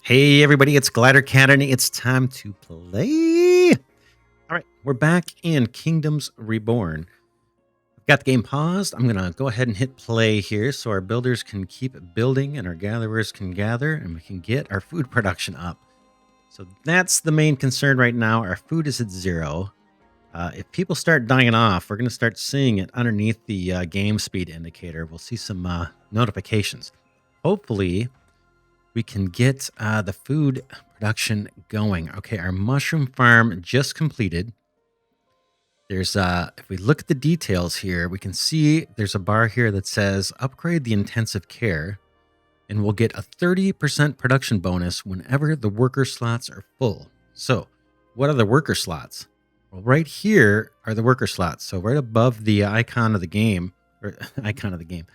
Hey everybody, it's Glidercat and it's time to play. All right, we're back in Kingdoms Reborn. I've got the game paused. I'm going to go ahead and hit play here so our builders can keep building and our gatherers can gather and we can get our food production up. So that's the main concern right now. Our food is at 0. If people start dying off, we're going to start seeing it underneath the game speed indicator. We'll see some notifications. Hopefully we can get the food production going. Okay, our mushroom farm just completed. There's if we look at the details here, we can see there's a bar here that says upgrade the intensive care, and we'll get a 30% production bonus whenever the worker slots are full. So what are the worker slots? Well, right here are the worker slots. So right above the icon of the game, or icon of the game,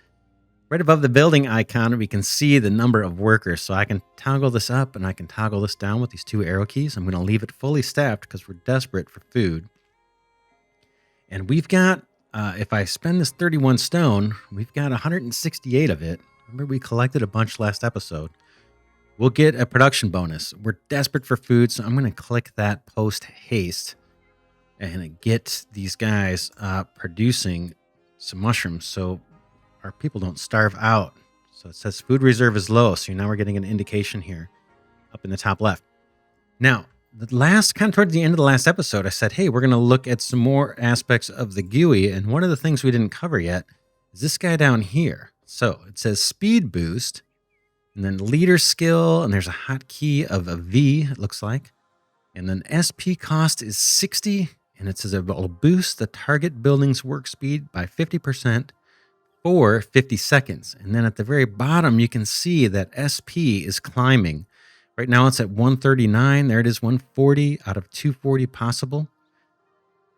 right above the building icon, we can see the number of workers. So I can toggle this up and I can toggle this down with these 2 arrow keys. I'm going to leave it fully staffed because we're desperate for food. And we've got, if I spend this 31 stone, we've got 168 of it. Remember we collected a bunch last episode. We'll get a production bonus. We're desperate for food, so I'm going to click that post haste and get these guys producing some mushrooms. So our people don't starve out. So it says food reserve is low. So now we're getting an indication here up in the top left. Now, kind of towards the end of the last episode, I said, hey, we're going to look at some more aspects of the GUI. And one of the things we didn't cover yet is this guy down here. So it says speed boost and then leader skill. And there's a hotkey of a V, it looks like. And then SP cost is 60. And it says it will boost the target building's work speed by 50%. For 50 seconds. And then at the very bottom, you can see that SP is climbing. Right now it's at 139. There it is, 140 out of 240 possible.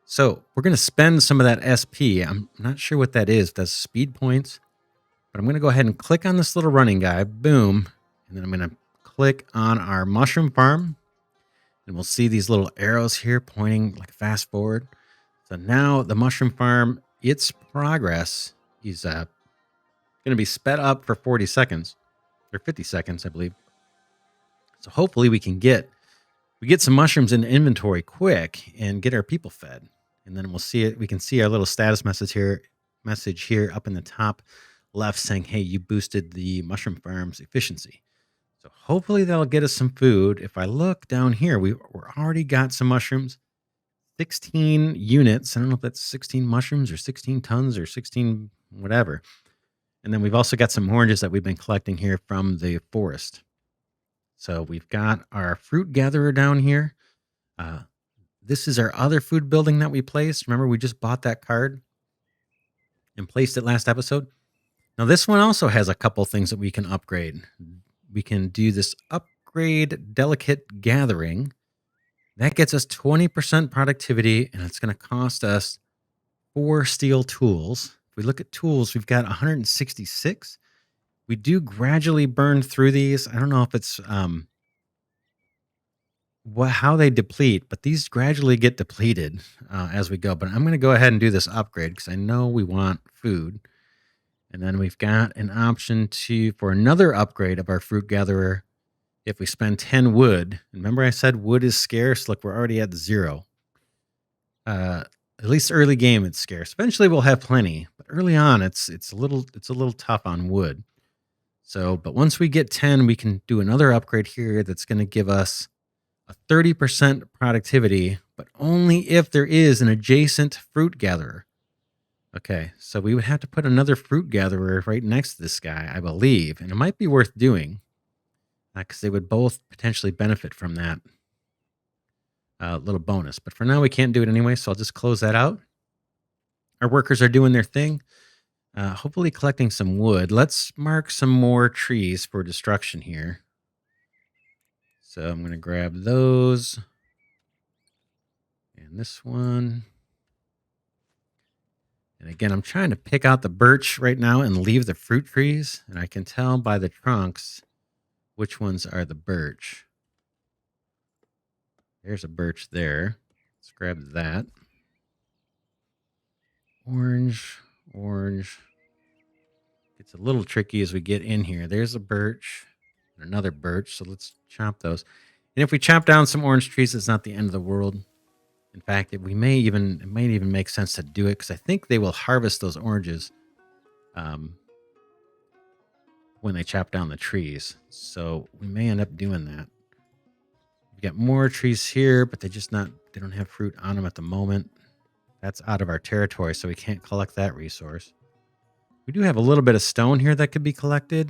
So we're going to spend some of that SP. I'm not sure what that is. That's speed points. But I'm going to go ahead and click on this little running guy. Boom. And then I'm going to click on our mushroom farm. And we'll see these little arrows here pointing like fast forward. So now the mushroom farm, its progress is going to be sped up for 40 seconds or 50 seconds, I believe. So hopefully we get some mushrooms in inventory quick and get our people fed. And then we'll see it. We can see our little status message here up in the top left saying, hey, you boosted the mushroom farm's efficiency. So hopefully that'll get us some food. If I look down here, we're already got some mushrooms. 16 units. I don't know if that's 16 mushrooms or 16 tons or 16 whatever. And then we've also got some oranges that we've been collecting here from the forest. So we've got our fruit gatherer down here. This is our other food building that we placed. Remember, we just bought that card and placed it last episode. Now, this one also has a couple things that we can upgrade. We can do this upgrade delicate gathering. That gets us 20% productivity, and it's going to cost us 4 steel tools. If we look at tools, we've got 166. We do gradually burn through these. I don't know if it's how they deplete, but these gradually get depleted as we go. But I'm going to go ahead and do this upgrade because I know we want food. And then we've got an option for another upgrade of our fruit gatherer. If we spend 10 wood, remember I said wood is scarce. Look, we're already at 0. At least early game, it's scarce. Eventually, we'll have plenty, but early on, it's a little tough on wood. So, but once we get 10, we can do another upgrade here that's going to give us a 30% productivity, but only if there is an adjacent fruit gatherer. Okay, so we would have to put another fruit gatherer right next to this guy, I believe, and it might be worth doing because they would both potentially benefit from that little bonus. But for now, we can't do it anyway, so I'll just close that out. Our workers are doing their thing, hopefully collecting some wood. Let's mark some more trees for destruction here. So I'm going to grab those and this one. And again, I'm trying to pick out the birch right now and leave the fruit trees. And I can tell by the trunks which ones are the birch. There's a birch there. Let's grab that. Orange. It's a little tricky as we get in here. There's a birch. Another birch, so let's chop those. And if we chop down some orange trees, it's not the end of the world. In fact, it might even make sense to do it because I think they will harvest those oranges when they chop down the trees. So we may end up doing that. We've got more trees here, but they don't have fruit on them at the moment. That's out of our territory, so we can't collect that resource. We do have a little bit of stone here that could be collected.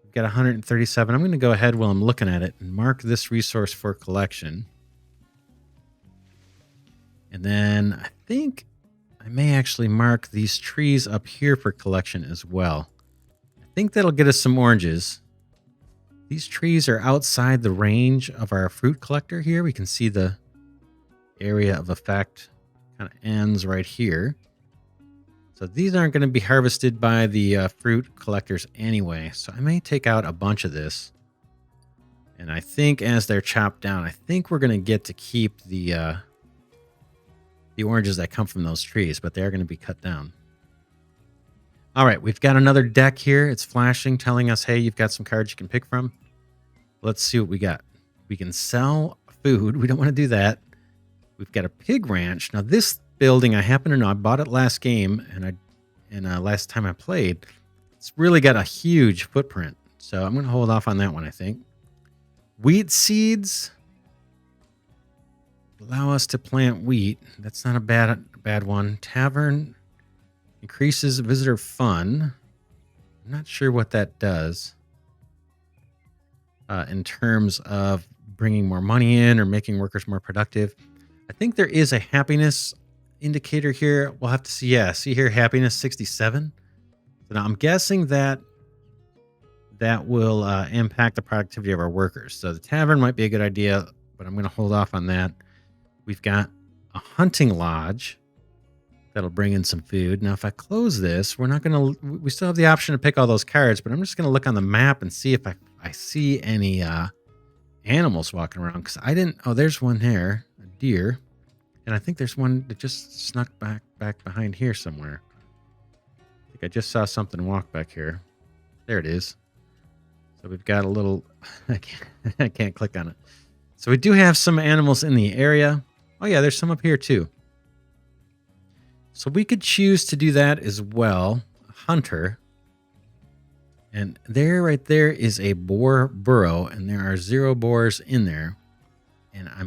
We've got 137. I'm going to go ahead while I'm looking at it and mark this resource for collection. And then I think I may actually mark these trees up here for collection as well. I think that'll get us some oranges. These trees are outside the range of our fruit collector here. We can see the area of effect kind of ends right here. So these aren't going to be harvested by the fruit collectors anyway. So I may take out a bunch of this. And I think as they're chopped down, I think we're going to get to keep the oranges that come from those trees, but they're going to be cut down. All right, we've got another deck here. It's flashing, telling us, hey, you've got some cards you can pick from. Let's see what we got. We can sell food. We don't want to do that. We've got a pig ranch. Now, this building, I happen to know, I bought it last game, and last time I played, it's really got a huge footprint. So I'm going to hold off on that one, I think. Wheat seeds allow us to plant wheat. That's not a bad one. Tavern increases visitor fun. I'm not sure what that does in terms of bringing more money in or making workers more productive. I think there is a happiness indicator here. We'll have to see. Yeah, see here, happiness 67. So now I'm guessing that will impact the productivity of our workers. So the tavern might be a good idea, but I'm going to hold off on that. We've got a hunting lodge that'll bring in some food. Now, if I close this, we still have the option to pick all those cards, but I'm just going to look on the map and see if I see any animals walking around. Because there's one there, a deer. And I think there's one that just snuck back behind here somewhere. I think I just saw something walk back here. There it is. So we've got a little, I can't click on it. So we do have some animals in the area. Oh yeah, there's some up here too. So we could choose to do that as well. Hunter. And right there is a boar burrow, and there are 0 boars in there. And I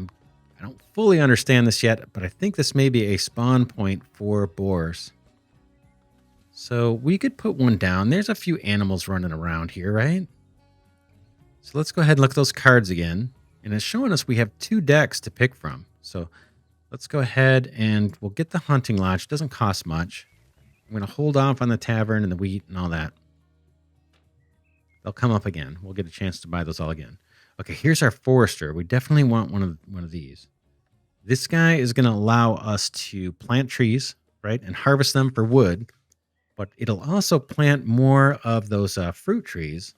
don't fully understand this yet, but I think this may be a spawn point for boars. So we could put one down. There's a few animals running around here, right? So let's go ahead and look at those cards again. And it's showing us we have 2 decks to pick from. So let's go ahead and we'll get the hunting lodge. It doesn't cost much. I'm going to hold off on the tavern and the wheat and all that. They'll come up again. We'll get a chance to buy those all again. Okay, here's our forester. We definitely want one of these. This guy is going to allow us to plant trees, right, and harvest them for wood. But it'll also plant more of those fruit trees.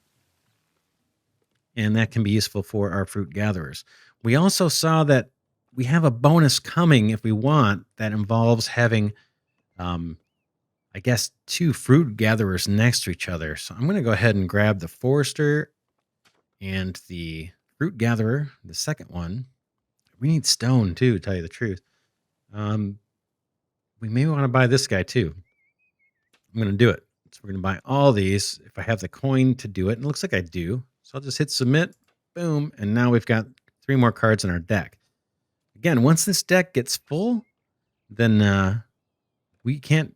And that can be useful for our fruit gatherers. We also saw that we have a bonus coming if we want that involves having, I guess, 2 fruit gatherers next to each other. So I'm going to go ahead and grab the forester and the fruit gatherer, the second one. We need stone too, to tell you the truth. We may want to buy this guy too. I'm going to do it. So we're going to buy all these if I have the coin to do it. And it looks like I do. So I'll just hit submit. Boom. And now we've got 3 more cards in our deck. Again, once this deck gets full, then we can't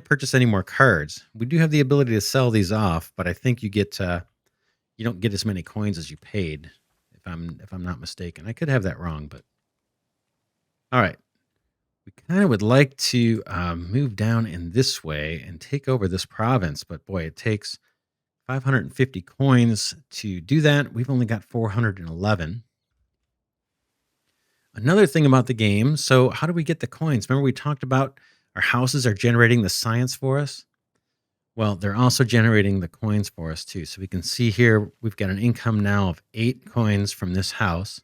purchase any more cards. We do have the ability to sell these off, but I think you don't get as many coins as you paid, if I'm not mistaken. I could have that wrong, but all right. We kind of would like to move down in this way and take over this province, but boy, it takes 550 coins to do that. We've only got 411. Another thing about the game, so how do we get the coins? Remember we talked about our houses are generating the science for us? Well, they're also generating the coins for us too. So we can see here, we've got an income now of 8 coins from this house.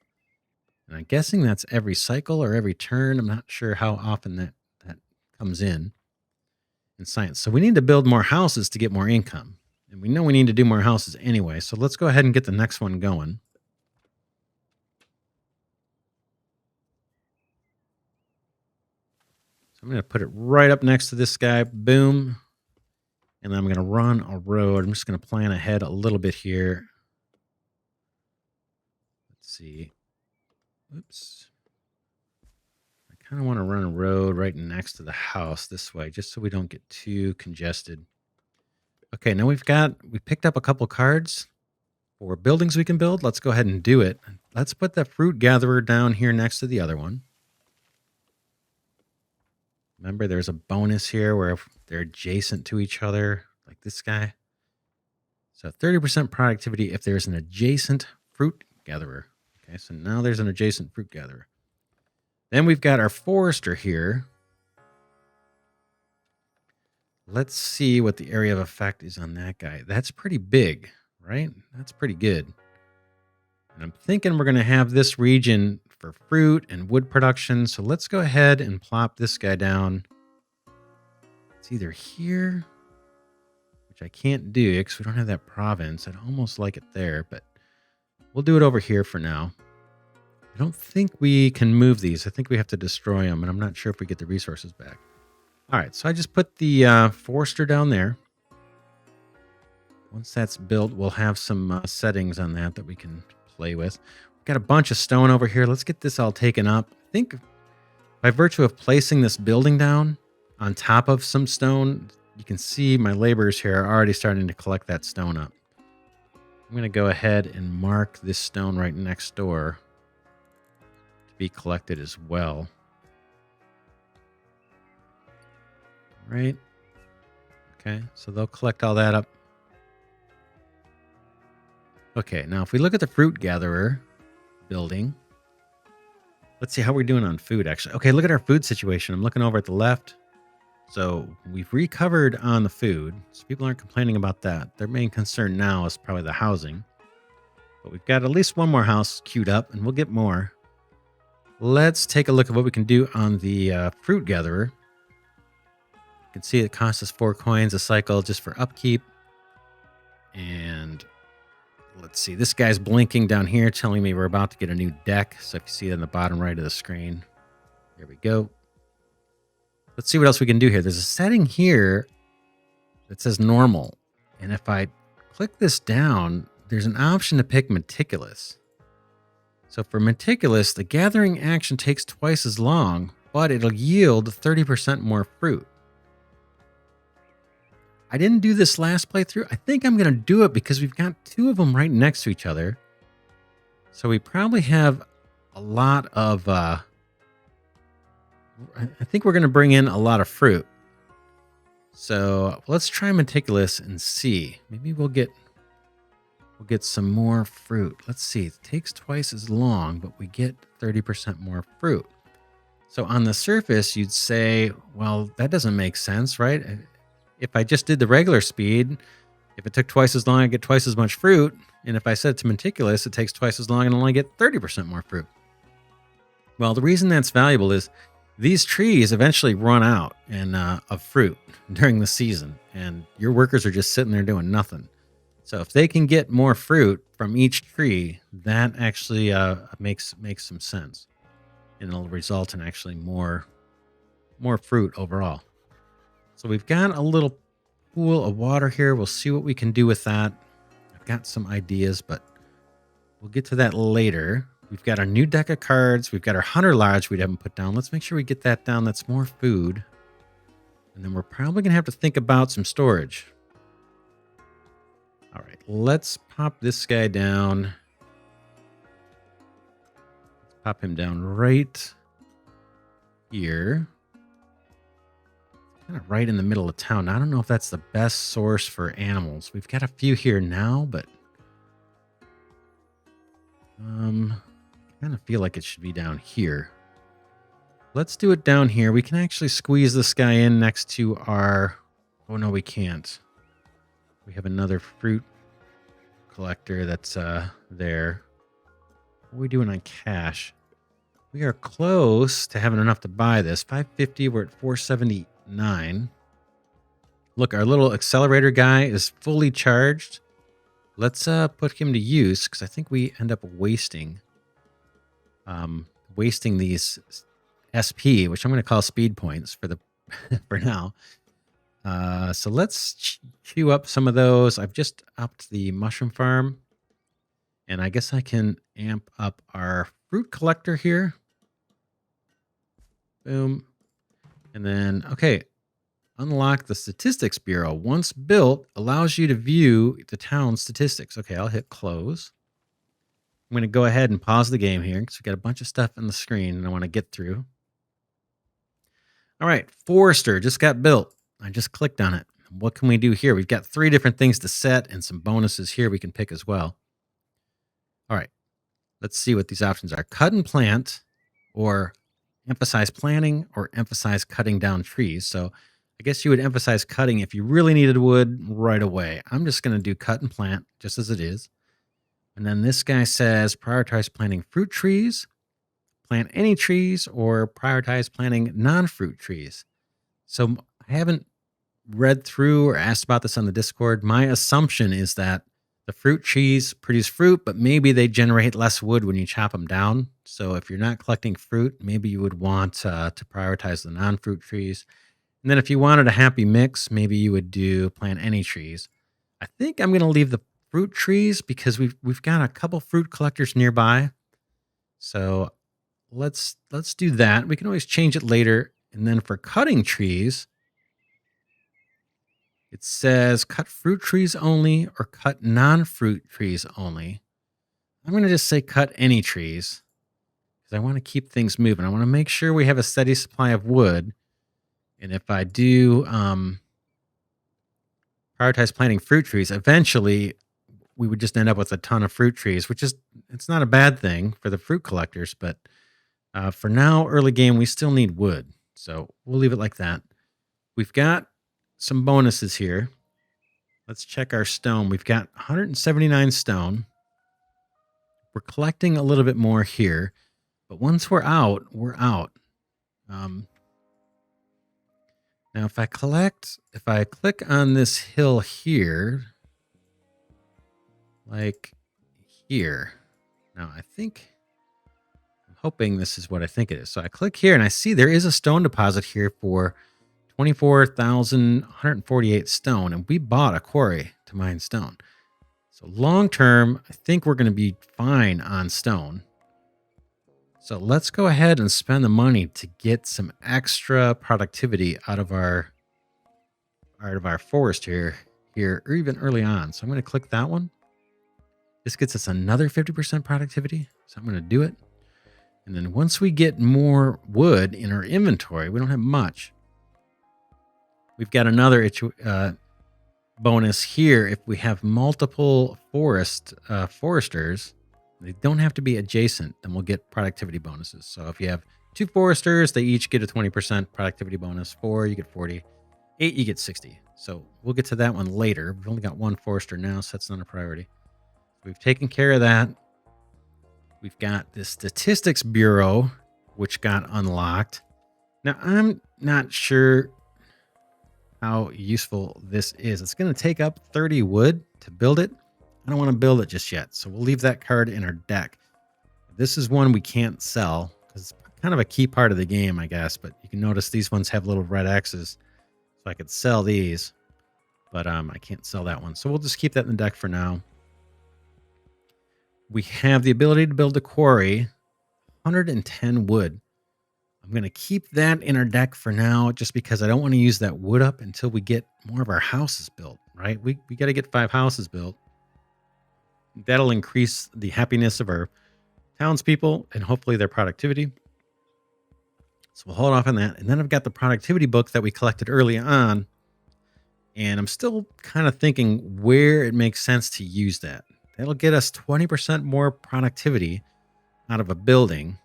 And I'm guessing that's every cycle or every turn. I'm not sure how often that comes in science. So we need to build more houses to get more income. And we know we need to do more houses anyway, so let's go ahead and get the next one going. So I'm going to put it right up next to this guy. Boom. And I'm going to run a road. I'm just going to plan ahead a little bit here. Let's see. Oops. I kind of want to run a road right next to the house this way, just so we don't get too congested. Okay, now we picked up a couple cards for buildings we can build. Let's go ahead and do it. Let's put the fruit gatherer down here next to the other one. Remember, there's a bonus here where if they're adjacent to each other, like this guy. So 30% productivity if there's an adjacent fruit gatherer. Okay, so now there's an adjacent fruit gatherer. Then we've got our forester here. Let's see what the area of effect is on that guy. That's pretty big, right? That's pretty good. And I'm thinking we're going to have this region for fruit and wood production. So let's go ahead and plop this guy down. It's either here, which I can't do because we don't have that province. I'd almost like it there, but we'll do it over here for now. I don't think we can move these. I think we have to destroy them, and I'm not sure if we get the resources back. All right, so I just put the forester down there. Once that's built, we'll have some settings on that we can play with. We've got a bunch of stone over here. Let's get this all taken up. I think by virtue of placing this building down on top of some stone, you can see my laborers here are already starting to collect that stone up. I'm going to go ahead and mark this stone right next door to be collected as well. Right? Okay, so they'll collect all that up. Okay, now if we look at the fruit gatherer building, let's see how we're doing on food, actually. Okay, look at our food situation. I'm looking over at the left. So we've recovered on the food, so people aren't complaining about that. Their main concern now is probably the housing. But we've got at least one more house queued up, and we'll get more. Let's take a look at what we can do on the fruit gatherer. You can see it costs us 4 coins a cycle just for upkeep. And let's see, this guy's blinking down here telling me we're about to get a new deck. So if you see it in the bottom right of the screen, there we go. Let's see what else we can do here. There's a setting here that says normal. And if I click this down, there's an option to pick meticulous. So for meticulous, the gathering action takes twice as long, but it'll yield 30% more fruit. I didn't do this last playthrough. I think I'm going to do it because we've got 2 of them right next to each other. So we probably have a lot of... I think we're going to bring in a lot of fruit. So let's try meticulous and see. Maybe we'll get some more fruit. Let's see. It takes twice as long, but we get 30% more fruit. So on the surface, you'd say, well, that doesn't make sense, right? If I just did the regular speed, if it took twice as long, I get twice as much fruit. And if I set it to meticulous, it takes twice as long and I only get 30% more fruit. Well, the reason that's valuable is these trees eventually run out of fruit during the season, and your workers are just sitting there doing nothing. So if they can get more fruit from each tree, that actually makes some sense, and it'll result in actually more fruit overall. So we've got a little pool of water here. We'll see what we can do with that. I've got some ideas, but we'll get to that later. We've got our new deck of cards. We've got our Hunter Lodge we haven't put down. Let's make sure we get that down. That's more food. And then we're probably going to have to think about some storage. All right, let's pop this guy down. Let's pop him down right here. Kind of right in the middle of town. Now, I don't know if that's the best source for animals. We've got a few here now, but I kind of feel like it should be down here. Let's do it down here. We can actually squeeze this guy in next to our... Oh, no, we can't. We have another fruit collector that's there. What are we doing on cash? We are close to having enough to buy this. 550, we're at 479. Look, our little accelerator guy is fully charged. Let's put him to use because I think we end up wasting these SP, which I'm going to call speed points for the for now. So let's chew up some of those. I've just upped the mushroom farm, and I guess I can amp up our fruit collector here. Boom. And then, okay, unlock the statistics bureau. Once built, allows you to view the town's statistics. Okay, I'll hit close. I'm going to go ahead and pause the game here because we've got a bunch of stuff on the screen and I want to get through. All right, Forester just got built. I just clicked on it. What can we do here? We've got 3 different things to set and some bonuses here we can pick as well. All right, let's see what these options are. Cut and plant, or emphasize planting, or emphasize cutting down trees. So I guess you would emphasize cutting if you really needed wood right away. I'm just going to do cut and plant just as it is. And then this guy says prioritize planting fruit trees, plant any trees, or prioritize planting non-fruit trees. So I haven't read through or asked about this on the Discord. My assumption is that the fruit trees produce fruit, but maybe they generate less wood when you chop them down. So if you're not collecting fruit, maybe you would want to prioritize the non-fruit trees. And then if you wanted a happy mix, maybe you would do plant any trees. I think I'm going to leave the fruit trees because we've got a couple fruit collectors nearby. So let's do that. We can always change it later. And then for cutting trees, it says cut fruit trees only or cut non-fruit trees only. I'm going to just say cut any trees because I want to keep things moving. I want to make sure we have a steady supply of wood. And if I do prioritize planting fruit trees, eventually we would just end up with a ton of fruit trees, which is, it's not a bad thing for the fruit collectors. But for now, early game, we still need wood. So we'll leave it like that. We've got some bonuses here. Let's check our stone. We've got 179 stone. We're collecting a little bit more here, but once we're out, we're out. Now, if I click on this hill here, like here. Now, I'm hoping this is what I think it is. So I click here and I see there is a stone deposit here for 24,148 stone, and we bought a quarry to mine stone. So long term, I think we're going to be fine on stone. So let's go ahead and spend the money to get some extra productivity out of our forest here, or even early on. So I'm going to click that one. This gets us another 50% productivity. So I'm going to do it. And then once we get more wood in our inventory, we don't have much. We've got another bonus here. If we have multiple foresters, they don't have to be adjacent, then we'll get productivity bonuses. So if you have 2 foresters, they each get a 20% productivity bonus. 4, you get 40. 8, you get 60. So we'll get to that one later. We've only got 1 forester now, so that's not a priority. We've taken care of that. We've got the statistics bureau, which got unlocked. Now, I'm not sure how useful this is. It's going to take up 30 wood to build it. I don't want to build it just yet, so we'll leave that card in our deck. This is one we can't sell because it's kind of a key part of the game, I guess, but you can notice these ones have little red X's, so I could sell these, but I can't sell that one. So we'll just keep that in the deck for now. We have the ability to build a quarry, 110 wood. I'm going to keep that in our deck for now just because I don't want to use that wood up until we get more of our houses built, right? We got to get 5 houses built. That'll increase the happiness of our townspeople and hopefully their productivity. So we'll hold off on that. And then I've got the productivity book that we collected early on. And I'm still kind of thinking where it makes sense to use that. That'll get us 20% more productivity out of a building.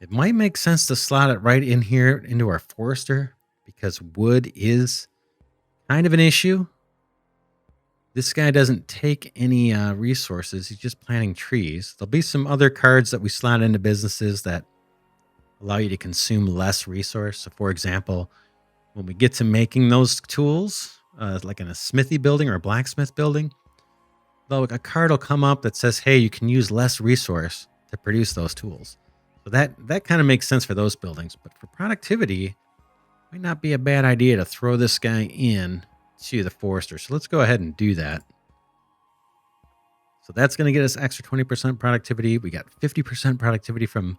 It might make sense to slot it right in here into our forester because wood is kind of an issue. This guy doesn't take any resources. He's just planting trees. There'll be some other cards that we slot into businesses that allow you to consume less resource. So for example, when we get to making those tools, like in a smithy building or a blacksmith building, though a card will come up that says, hey, you can use less resource to produce those tools. So that kind of makes sense for those buildings. But for productivity, might not be a bad idea to throw this guy in to the forester. So let's go ahead and do that. So that's going to get us extra 20% productivity. We got 50% productivity from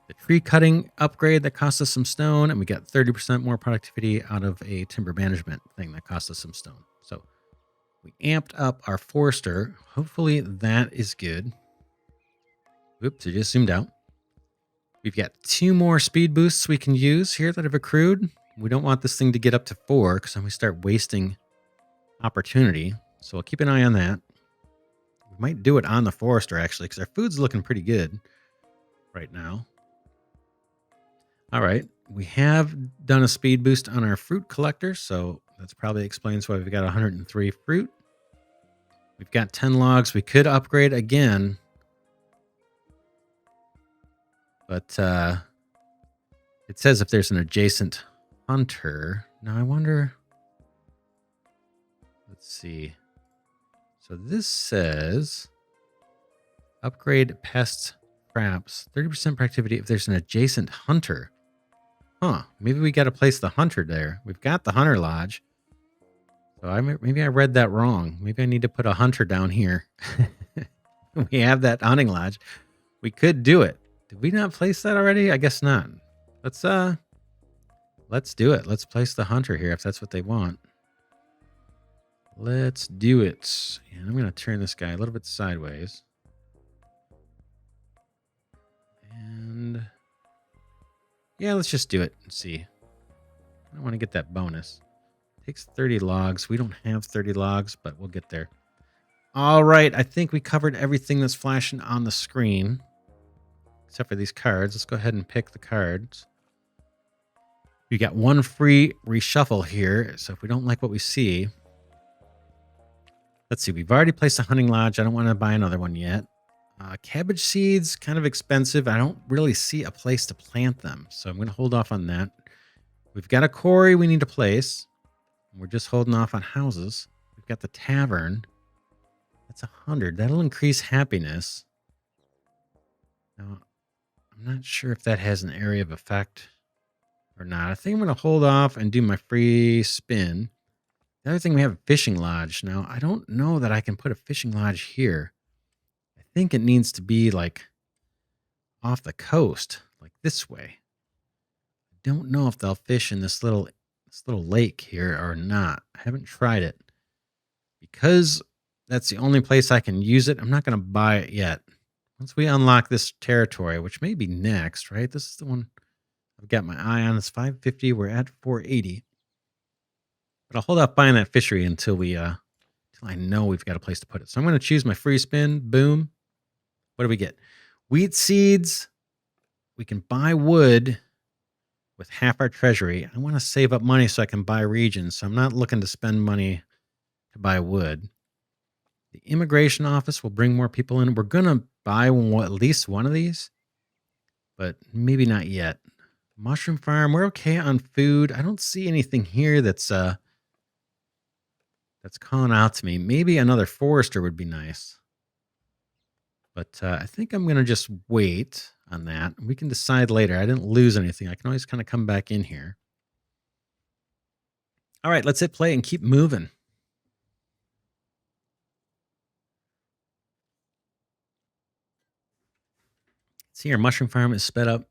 the tree cutting upgrade that cost us some stone, and we got 30% more productivity out of a timber management thing that cost us some stone. So we amped up our forester. Hopefully that is good. Oops, I just zoomed out. We've got 2 more speed boosts we can use here that have accrued. We don't want this thing to get up to 4 because then we start wasting opportunity. So we'll keep an eye on that. We might do it on the forester, actually, because our food's looking pretty good right now. All right. We have done a speed boost on our fruit collector, so that probably explains why we've got 103 fruit. We've got 10 logs. We could upgrade again, but it says if there's an adjacent hunter. Now I wonder. Let's see. So this says upgrade pest traps, 30% productivity if there's an adjacent hunter. Huh. Maybe we got to place the hunter there. We've got the hunter lodge. So maybe I read that wrong. Maybe I need to put a hunter down here. We have that hunting lodge. We could do it. Did we not place that already? I guess not. Let's do it. Let's place the hunter here if that's what they want. Let's do it. And I'm going to turn this guy a little bit sideways. And yeah, let's just do it and see. I want to get that bonus. Takes 30 logs. We don't have 30 logs, but we'll get there. All right. I think we covered everything that's flashing on the screen, except for these cards. Let's go ahead and pick the cards. You got 1 free reshuffle here. So if we don't like what we see, let's see. We've already placed a hunting lodge. I don't want to buy another one yet. Cabbage seeds, kind of expensive. I don't really see a place to plant them, so I'm going to hold off on that. We've got a quarry we need to place. We're just holding off on houses. We've got the tavern. That's 100. That'll increase happiness. Now, I'm not sure if that has an area of effect or not. I think I'm going to hold off and do my free spin. The other thing, we have a fishing lodge. Now, I don't know that I can put a fishing lodge here. I think it needs to be like off the coast, like this way. I don't know if they'll fish in this little lake here or not. I haven't tried it. Because that's the only place I can use it, I'm not going to buy it yet. Once we unlock this territory, which may be next, right? This is the one I've got my eye on. It's 550. We're at 480. But I'll hold off buying that fishery until I know we've got a place to put it. So I'm going to choose my free spin. Boom. What do we get? Wheat seeds. We can buy wood with half our treasury. I want to save up money so I can buy regions. So I'm not looking to spend money to buy wood. The immigration office will bring more people in. We're going to buy at least one of these, but maybe not yet. Mushroom farm. We're okay on food. I don't see anything here that's calling out to me. Maybe another forester would be nice. But I think I'm going to just wait on that. We can decide later. I didn't lose anything. I can always kind of come back in here. All right, let's hit play and keep moving. See, our mushroom farm is sped up.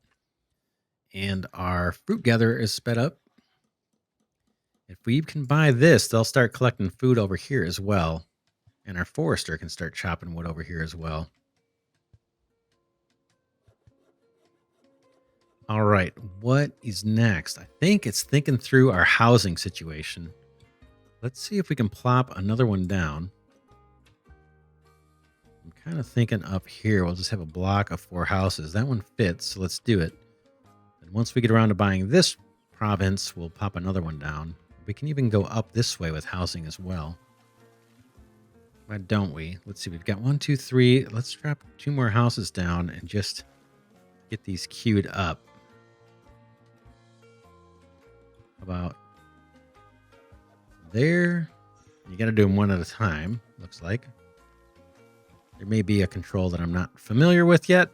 And our fruit gatherer is sped up. If we can buy this, they'll start collecting food over here as well. And our forester can start chopping wood over here as well. All right, what is next? I think it's thinking through our housing situation. Let's see if we can plop another one down. I'm kind of thinking up here, we'll just have a block of 4 houses. That one fits, so let's do it. And once we get around to buying this province, we'll pop another one down. We can even go up this way with housing as well. Why don't we? Let's see, we've got 1, 2, 3. Let's drop 2 more houses down and just get these queued up. How about there? You got to do them one at a time, looks like. There may be a control that I'm not familiar with yet.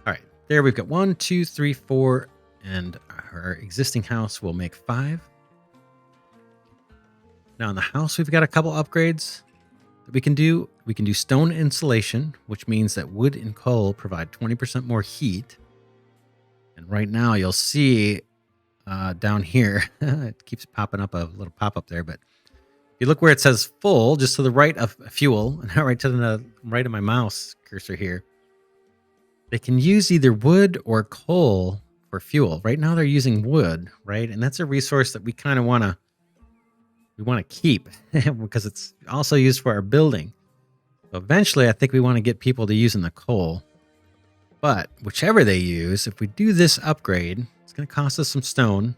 All right, there we've got 1, 2, 3, 4, and our existing house will make 5. Now in the house, we've got a couple upgrades that we can do. We can do stone insulation, which means that wood and coal provide 20% more heat. And right now you'll see down here, it keeps popping up a little pop-up there, but if you look where it says full, just to the right of fuel, and right to the right of my mouse cursor here, they can use either wood or coal for fuel. Right now they're using wood, right? And that's a resource that we kind of want to keep because it's also used for our building. So eventually I think we want to get people to using the coal. But whichever they use, if we do this upgrade, it's going to cost us some stone.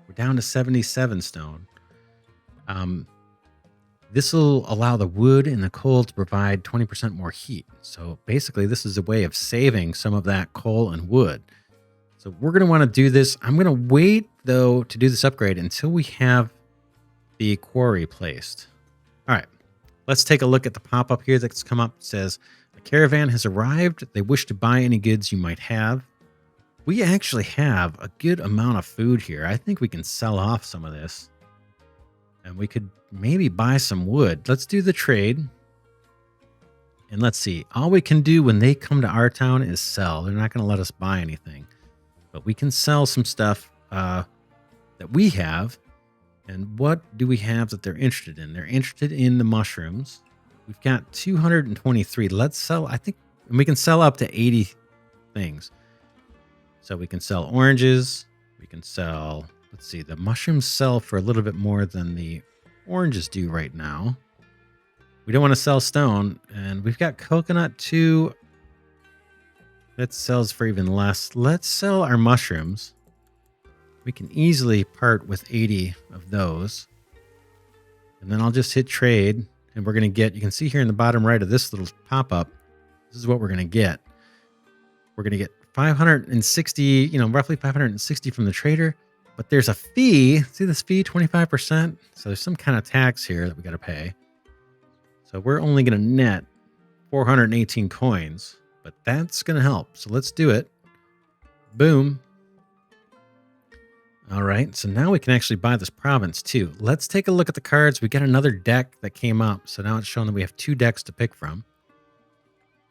We're down to 77 stone. This will allow the wood and the coal to provide 20% more heat. So basically, this is a way of saving some of that coal and wood. So we're going to want to do this. I'm going to wait, though, to do this upgrade until we have the quarry placed. All right, let's take a look at the pop-up here that's come up. It says, a caravan has arrived. They wish to buy any goods you might have. We actually have a good amount of food here. I think we can sell off some of this. And we could maybe buy some wood. Let's do the trade. And let's see. All we can do when they come to our town is sell. They're not going to let us buy anything. But we can sell some stuff that we have. And what do we have that they're interested in? They're interested in the mushrooms. We've got 223. Let's sell, I think, and we can sell up to 80 things. So we can sell oranges. We can sell, let's see, the mushrooms sell for a little bit more than the oranges do right now. We don't want to sell stone. And we've got coconut too. That sells for even less. Let's sell our mushrooms. We can easily part with 80 of those. And then I'll just hit trade. And we're going to get, you can see here in the bottom right of this little pop-up, this is what we're going to get. We're going to get 560, roughly 560 from the trader. But there's a fee. See this fee, 25%? So there's some kind of tax here that we got to pay. So we're only going to net 418 coins. But that's going to help. So let's do it. Boom. All right, so now we can actually buy this province too. Let's take a look at the cards. We got another deck that came up. So now it's showing that we have 2 decks to pick from.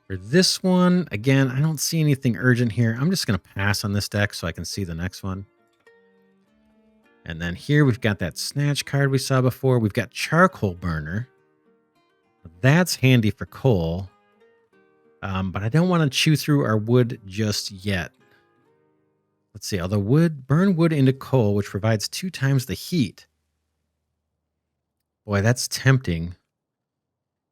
For this one, again, I don't see anything urgent here. I'm just going to pass on this deck so I can see the next one. And then here we've got that snatch card we saw before. We've got charcoal burner. That's handy for coal. But I don't want to chew through our wood just yet. Let's see, although burn wood into coal, which provides 2 times the heat. Boy, that's tempting.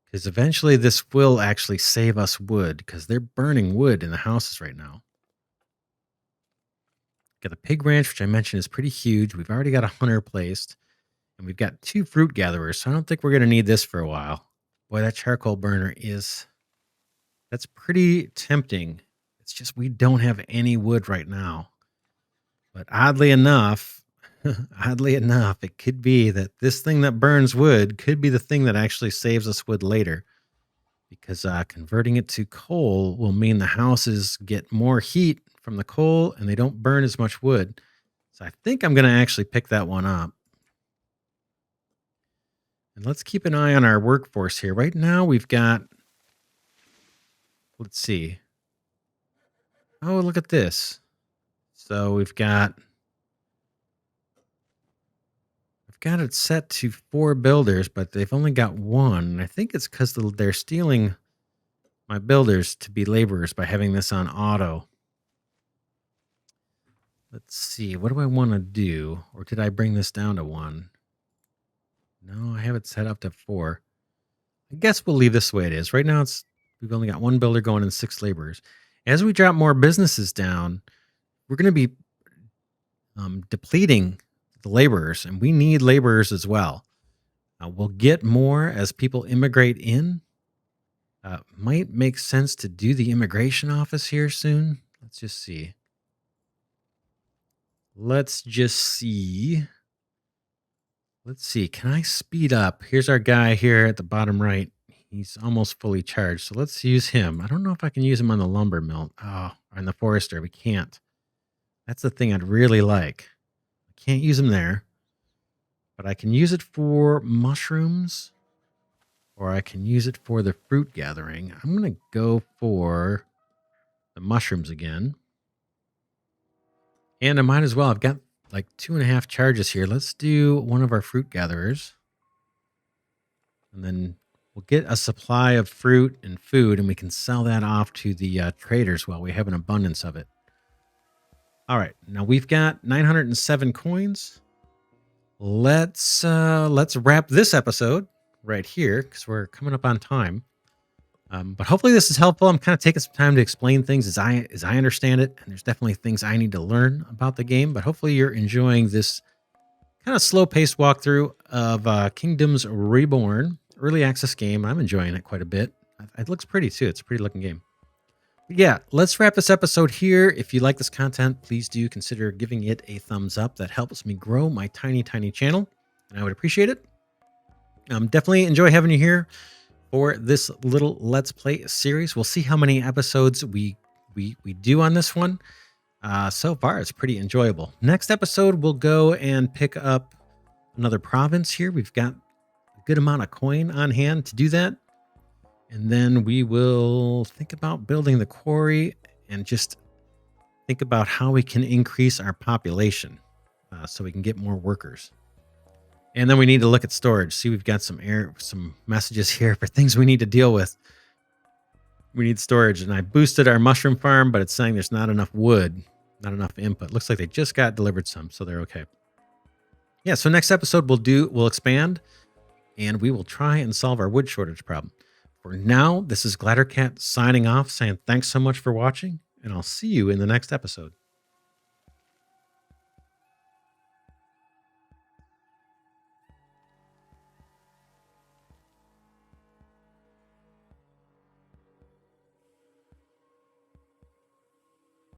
Because eventually this will actually save us wood, because they're burning wood in the houses right now. Got the pig ranch, which I mentioned is pretty huge. We've already got a hunter placed. And we've got 2 fruit gatherers, so I don't think we're going to need this for a while. Boy, that charcoal burner that's pretty tempting. It's just we don't have any wood right now. But oddly enough, it could be that this thing that burns wood could be the thing that actually saves us wood later. Because converting it to coal will mean the houses get more heat from the coal and they don't burn as much wood. So I think I'm going to actually pick that one up. And let's keep an eye on our workforce here. Right now we've got, let's see. Oh, look at this. So we've got it set to 4 builders, but they've only got 1. I think it's because they're stealing my builders to be laborers by having this on auto. Let's see. What do I want to do? Or did I bring this down to 1? No, I have it set up to 4. I guess we'll leave this the way it is. Right now, we've only got 1 builder going and 6 laborers. As we drop more businesses down, we're going to be depleting the laborers, and we need laborers as well. We'll get more as people immigrate in. Might make sense to do the immigration office here soon. Let's just see. Let's see. Can I speed up? Here's our guy here at the bottom right. He's almost fully charged. So let's use him. I don't know if I can use him on the lumber mill. Oh, or on the forester. We can't. That's the thing I'd really like. I can't use him there. But I can use it for mushrooms. Or I can use it for the fruit gathering. I'm going to go for the mushrooms again. And I might as well. I've got like 2.5 charges here. Let's do one of our fruit gatherers. And then we'll get a supply of fruit and food, and we can sell that off to the traders while we have an abundance of it. All right. Now we've got 907 coins. Let's wrap this episode right here because we're coming up on time. But hopefully this is helpful. I'm kind of taking some time to explain things as I understand it, and there's definitely things I need to learn about the game. But hopefully you're enjoying this kind of slow-paced walkthrough of Kingdoms Reborn, early access game. I'm enjoying it quite a bit. It looks pretty too. It's a pretty looking game. But yeah, let's wrap this episode here. If you like this content, please do consider giving it a thumbs up. That helps me grow my tiny channel, and I would appreciate it. Definitely enjoy having you here for this little Let's Play series. We'll see how many episodes we do on this one. So far, it's pretty enjoyable. Next episode, we'll go and pick up another province here. We've got a good amount of coin on hand to do that. And then we will think about building the quarry and just think about how we can increase our population so we can get more workers. And then we need to look at storage. See, we've got some messages here for things we need to deal with. We need storage. And I boosted our mushroom farm, but it's saying there's not enough wood, not enough input. Looks like they just got delivered some, so they're okay. Yeah, so next episode we'll expand, and we will try and solve our wood shortage problem. For now, this is Glidercat signing off, saying thanks so much for watching, and I'll see you in the next episode.